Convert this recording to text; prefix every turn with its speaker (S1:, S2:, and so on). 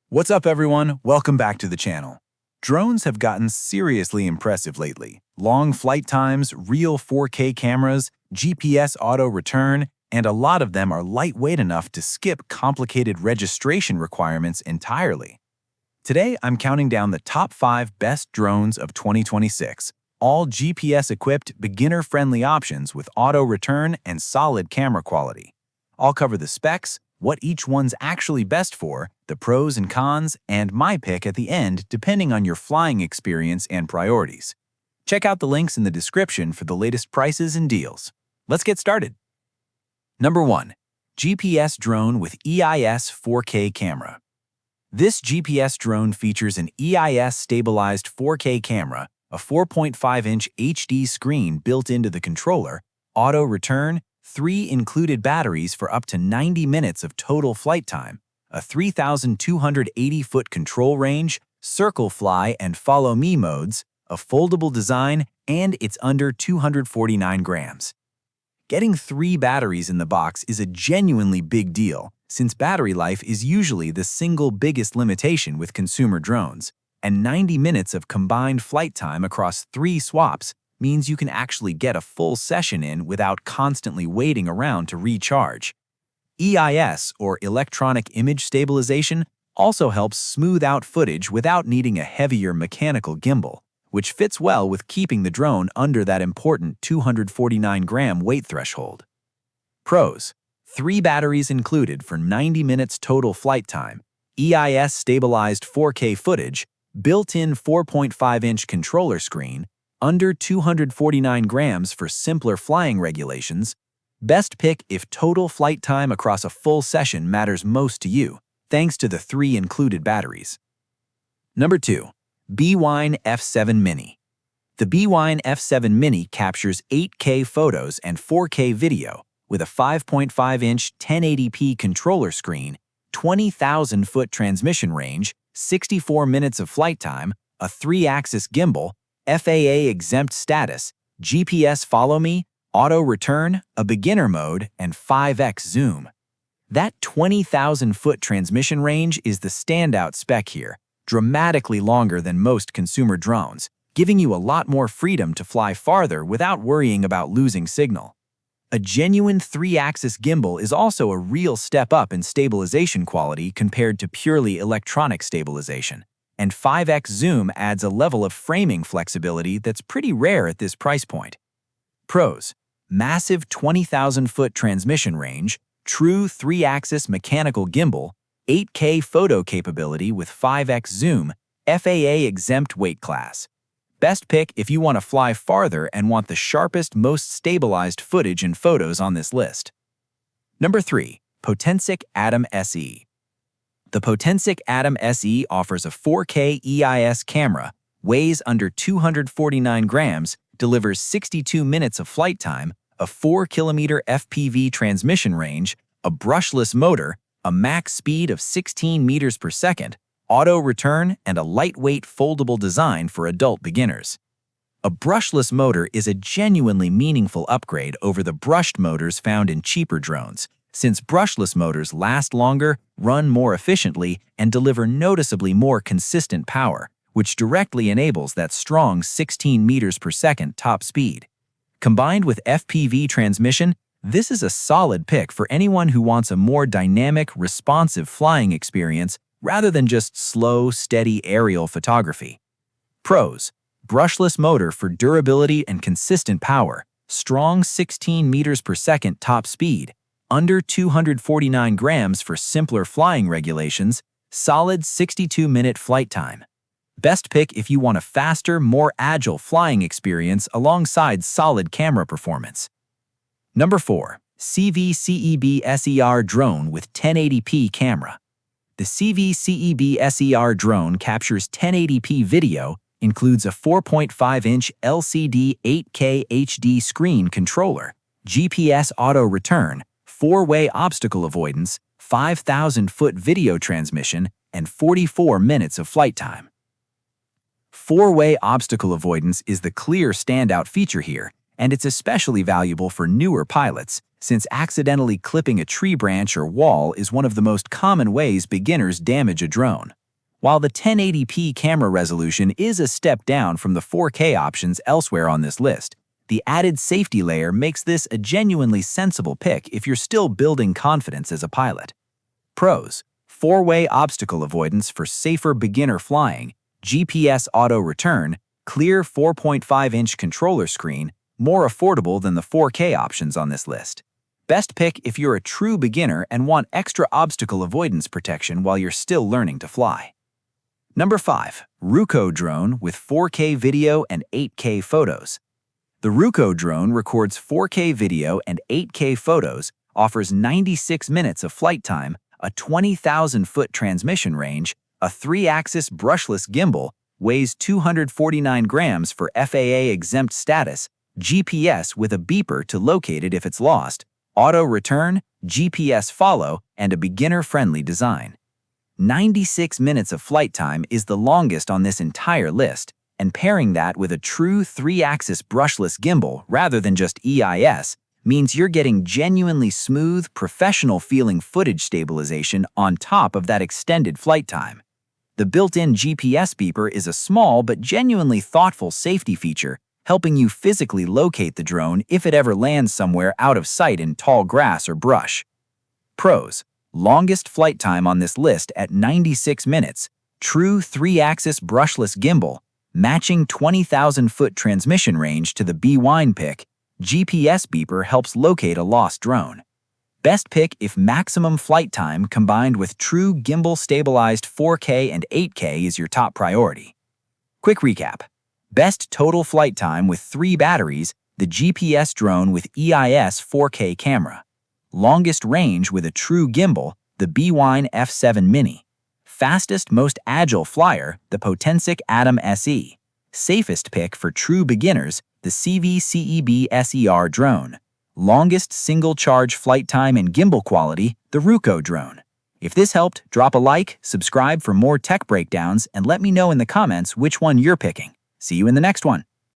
S1: What's up, everyone? Welcome back to the channel. Drones have gotten seriously impressive lately. Long flight times, real 4K cameras, GPS auto return, and a lot of them are lightweight enough to skip complicated registration requirements entirely. Today, I'm counting down the top 5 best drones of 2026, all GPS-equipped, beginner-friendly options with auto return and solid camera quality. I'll cover the specs, what each one's actually best for, the pros and cons, and my pick at the end depending on your flying experience and priorities. Check out the links in the description for the latest prices and deals. Let's get started. Number 1. GPS Drone with EIS 4K Camera. This GPS drone features an EIS-stabilized 4K camera, a 4.5-inch HD screen built into the controller, auto return, 3 included batteries for up to 90 minutes of total flight time, a 3,280-foot control range, circle fly and follow me modes, a foldable design, and it's under 249 grams. Getting 3 batteries in the box is a genuinely big deal, since battery life is usually the single biggest limitation with consumer drones, and 90 minutes of combined flight time across 3 swaps means you can actually get a full session in without constantly waiting around to recharge. EIS, or Electronic Image Stabilization, also helps smooth out footage without needing a heavier mechanical gimbal, which fits well with keeping the drone under that important 249-gram weight threshold. Pros: 3 batteries included for 90 minutes total flight time, EIS-stabilized 4K footage, built-in 4.5-inch controller screen, under 249 grams for simpler flying regulations. Best pick if total flight time across a full session matters most to you, thanks to the 3 included batteries. Number 2. Bwine F7 Mini. The Bwine F7 Mini captures 8K photos and 4K video with a 5.5-inch 1080p controller screen, 20,000-foot transmission range, 64 minutes of flight time, a 3-axis gimbal, FAA-exempt status, GPS Follow Me, auto return, a beginner mode, and 5x zoom. That 20,000-foot transmission range is the standout spec here, dramatically longer than most consumer drones, giving you a lot more freedom to fly farther without worrying about losing signal. A genuine 3-axis gimbal is also a real step up in stabilization quality compared to purely electronic stabilization, and 5x zoom adds a level of framing flexibility that's pretty rare at this price point. Pros: massive 20,000-foot transmission range, true 3-axis mechanical gimbal, 8K photo capability with 5x zoom, FAA-exempt weight class. Best pick if you want to fly farther and want the sharpest, most stabilized footage and photos on this list. Number 3. Potensic Atom SE. The Potensic Atom SE offers a 4K EIS camera, weighs under 249 grams, delivers 62 minutes of flight time, a 4-kilometer FPV transmission range, a brushless motor, a max speed of 16 meters per second, auto return, and a lightweight foldable design for adult beginners. A brushless motor is a genuinely meaningful upgrade over the brushed motors found in cheaper drones, since brushless motors last longer, run more efficiently, and deliver noticeably more consistent power, which directly enables that strong 16 meters per second top speed. Combined with FPV transmission, this is a solid pick for anyone who wants a more dynamic, responsive flying experience rather than just slow, steady aerial photography. Pros: brushless motor for durability and consistent power, strong 16 meters per second top speed, under 249 grams for simpler flying regulations, solid 62-minute flight time. Best pick if you want a faster, more agile flying experience alongside solid camera performance. Number 4. CVCBSER Drone with 1080p camera. The CVCBSER Drone captures 1080p video, includes a 4.5-inch LCD 8K HD screen controller, GPS auto return, 4-way obstacle avoidance, 5,000-foot video transmission, and 44 minutes of flight time. 4-way obstacle avoidance is the clear standout feature here, and it's especially valuable for newer pilots, since accidentally clipping a tree branch or wall is one of the most common ways beginners damage a drone. While the 1080p camera resolution is a step down from the 4K options elsewhere on this list, the added safety layer makes this a genuinely sensible pick if you're still building confidence as a pilot. Pros: 4-way obstacle avoidance for safer beginner flying, GPS auto return, clear 4.5-inch controller screen, more affordable than the 4K options on this list. Best pick if you're a true beginner and want extra obstacle avoidance protection while you're still learning to fly. Number 5. Ruko drone with 4K video and 8K photos. The Ruko drone records 4K video and 8K photos, offers 96 minutes of flight time, a 20,000-foot transmission range, a 3-axis brushless gimbal, weighs 249 grams for FAA-exempt status, GPS with a beeper to locate it if it's lost, auto return, GPS follow, and a beginner-friendly design. 96 minutes of flight time is the longest on this entire list, and pairing that with a true 3-axis brushless gimbal rather than just EIS means you're getting genuinely smooth, professional-feeling footage stabilization on top of that extended flight time. The built-in GPS beeper is a small but genuinely thoughtful safety feature, helping you physically locate the drone if it ever lands somewhere out of sight in tall grass or brush. Pros: longest flight time on this list at 96 minutes, true 3-axis brushless gimbal, matching 20,000-foot transmission range to the Bwine pick, GPS beeper helps locate a lost drone. Best pick if maximum flight time combined with true gimbal-stabilized 4K and 8K is your top priority. Quick recap. Best total flight time with 3 batteries, the GPS drone with EIS 4K camera. Longest range with a true gimbal, the Bwine F7 Mini. Fastest, most agile flyer, the Potensic Atom SE. Safest pick for true beginners, the CVCBSER Drone. Longest single-charge flight time and gimbal quality, the Ruko drone. If this helped, drop a like, subscribe for more tech breakdowns, and let me know in the comments which one you're picking. See you in the next one.